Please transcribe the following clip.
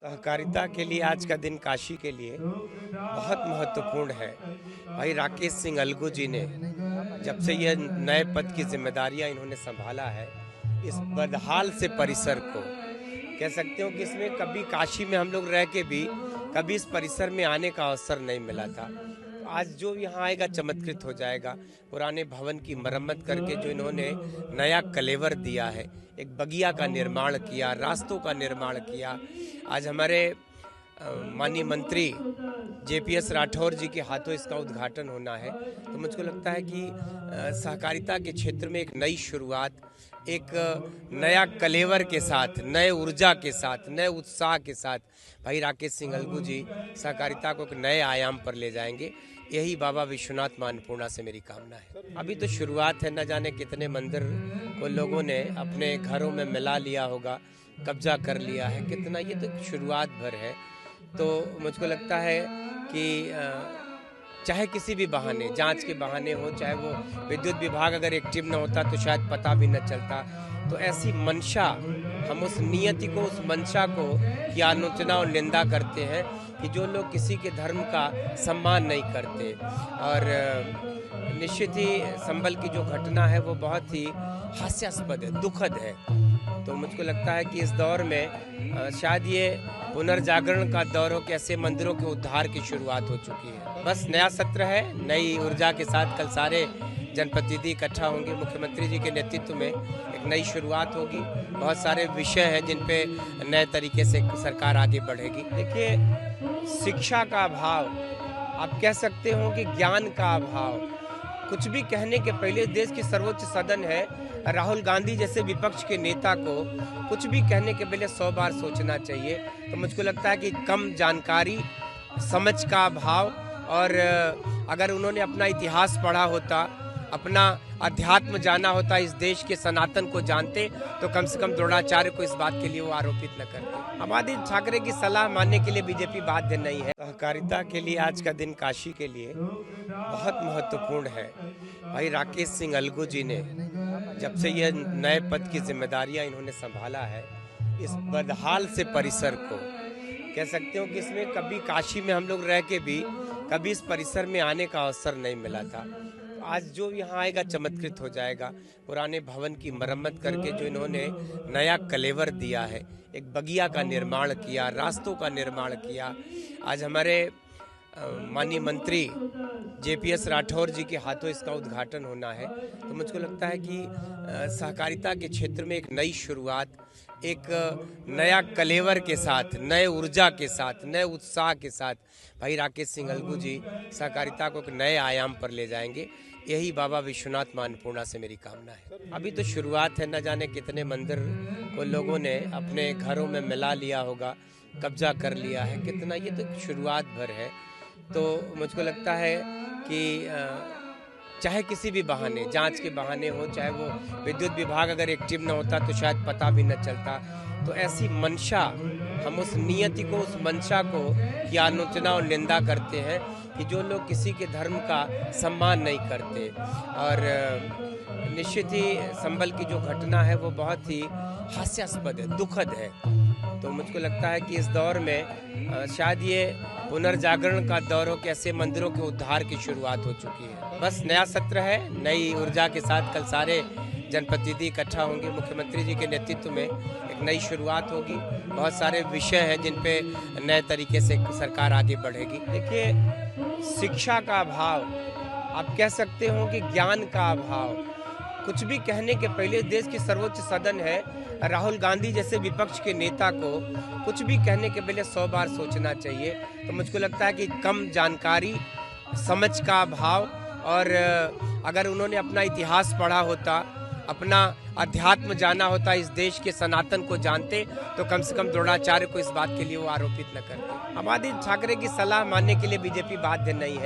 सहकारिता के लिए आज का दिन काशी के लिए बहुत महत्वपूर्ण है। भाई राकेश सिंह अलगू जी ने जब से ये नए पद की जिम्मेदारियां इन्होंने संभाला है, इस बदहाल से परिसर को कह सकते हो कि इसमें कभी काशी में हम लोग रह के भी कभी इस परिसर में आने का अवसर नहीं मिला था। तो आज जो यहाँ आएगा चमत्कृत हो जाएगा। पुराने भवन की मरम्मत करके जो इन्होंने नया कलेवर दिया है, एक बगिया का निर्माण किया, रास्तों का निर्माण किया। आज हमारे माननीय मंत्री JPS राठौर जी के हाथों इसका उद्घाटन होना है। तो मुझको लगता है कि सहकारिता के क्षेत्र में एक नई शुरुआत, एक नया कलेवर के साथ, नए ऊर्जा के साथ, नए उत्साह के साथ भाई राकेश सिंह अलगू जी सहकारिता को एक नए आयाम पर ले जाएंगे। यही बाबा विश्वनाथ मां अन्नपूर्णा से मेरी कामना है। अभी तो शुरुआत है, न जाने कितने मंदिर को लोगों ने अपने घरों में मिला लिया होगा, कब्जा कर लिया है कितना, ये तो शुरुआत भर है। तो मुझको लगता है कि चाहे किसी भी बहाने, जांच के बहाने हो, चाहे वो विद्युत विभाग अगर एक्टिव न होता तो शायद पता भी न चलता। तो ऐसी मंशा, हम उस नियति को, उस मंशा को की आलोचना और निंदा करते हैं कि जो लोग किसी के धर्म का सम्मान नहीं करते। और निश्चित ही संबल की जो घटना है वो बहुत ही हास्यास्पद है, दुखद है। तो मुझको लगता है कि इस दौर में शायद ये पुनर्जागरण का दौर हो कि ऐसे मंदिरों के उद्धार की शुरुआत हो चुकी है। बस नया सत्र है, नई ऊर्जा के साथ कल सारे जनप्रतिनिधि इकट्ठा होंगे। मुख्यमंत्री जी के नेतृत्व में एक नई शुरुआत होगी। बहुत सारे विषय हैं जिन पे नए तरीके से सरकार आगे बढ़ेगी। देखिए, शिक्षा का अभाव, आप कह सकते हो कि ज्ञान का अभाव, कुछ भी कहने के पहले देश की सर्वोच्च सदन है, राहुल गांधी जैसे विपक्ष के नेता को कुछ भी कहने के पहले 100 बार सोचना चाहिए। तो मुझको लगता है कि कम जानकारी, समझ का अभाव, और अगर उन्होंने अपना इतिहास पढ़ा होता, अपना अध्यात्म जाना होता, इस देश के सनातन को जानते, तो कम से कम द्रोणाचार्य को इस बात के लिए वो आरोपित न करते। अब आदित्य ठाकरे की सलाह मानने के लिए बीजेपी बाध्य नहीं है। सहकारिता के लिए आज का दिन काशी के लिए बहुत महत्वपूर्ण है। भाई राकेश सिंह अलगू जी ने जब से ये नए पद की जिम्मेदारियां इन्होंने संभाला है, इस बदहाल से परिसर को कह सकते हो कि इसमें कभी काशी में हम लोग रह के भी कभी इस परिसर में आने का अवसर नहीं मिला था। आज जो यहाँ आएगा चमत्कृत हो जाएगा। पुराने भवन की मरम्मत करके जो इन्होंने नया कलेवर दिया है, एक बगिया का निर्माण किया, रास्तों का निर्माण किया। आज हमारे माननीय मंत्री JPS राठौर जी के हाथों इसका उद्घाटन होना है। तो मुझको लगता है कि सहकारिता के क्षेत्र में एक नई शुरुआत, एक नया कलेवर के साथ, नए ऊर्जा के साथ, नए उत्साह के साथ भाई राकेश सिंह अलगू जी सहकारिता को एक नए आयाम पर ले जाएंगे। यही बाबा विश्वनाथ मां अन्नपूर्णा से मेरी कामना है। अभी तो शुरुआत है, न जाने कितने मंदिर को लोगों ने अपने घरों में मिला लिया होगा, कब्जा कर लिया है कितना, ये तो शुरुआत भर है। तो मुझको लगता है कि चाहे किसी भी बहाने, जांच के बहाने हो, चाहे वो विद्युत विभाग अगर एक्टिव न होता तो शायद पता भी न चलता। तो ऐसी मंशा, हम उस नियति को, उस मंशा को की आलोचना और निंदा करते हैं कि जो लोग किसी के धर्म का सम्मान नहीं करते। और निश्चित ही संबल की जो घटना है वो बहुत ही हास्यास्पद है, दुखद है। तो मुझको लगता है कि इस दौर में शायद ये पुनर्जागरण का दौर हो कि ऐसे मंदिरों के उद्धार की शुरुआत हो चुकी है। बस नया सत्र है, नई ऊर्जा के साथ कल सारे जनप्रतिनिधि इकट्ठा होंगे। मुख्यमंत्री जी के नेतृत्व में एक नई शुरुआत होगी। बहुत सारे विषय हैं जिन पे नए तरीके से सरकार आगे बढ़ेगी। देखिए, शिक्षा का अभाव, आप कह सकते हो कि ज्ञान का अभाव, कुछ भी कहने के पहले देश की सर्वोच्च सदन है, राहुल गांधी जैसे विपक्ष के नेता को कुछ भी कहने के पहले 100 बार सोचना चाहिए। तो मुझको लगता है कि कम जानकारी, समझ का अभाव, और अगर उन्होंने अपना इतिहास पढ़ा होता, अपना अध्यात्म जाना होता, इस देश के सनातन को जानते, तो कम से कम द्रोणाचार्य को इस बात के लिए वो आरोपित न करते। अब आदित्य ठाकरे की सलाह मानने के लिए बीजेपी बाध्य नहीं है।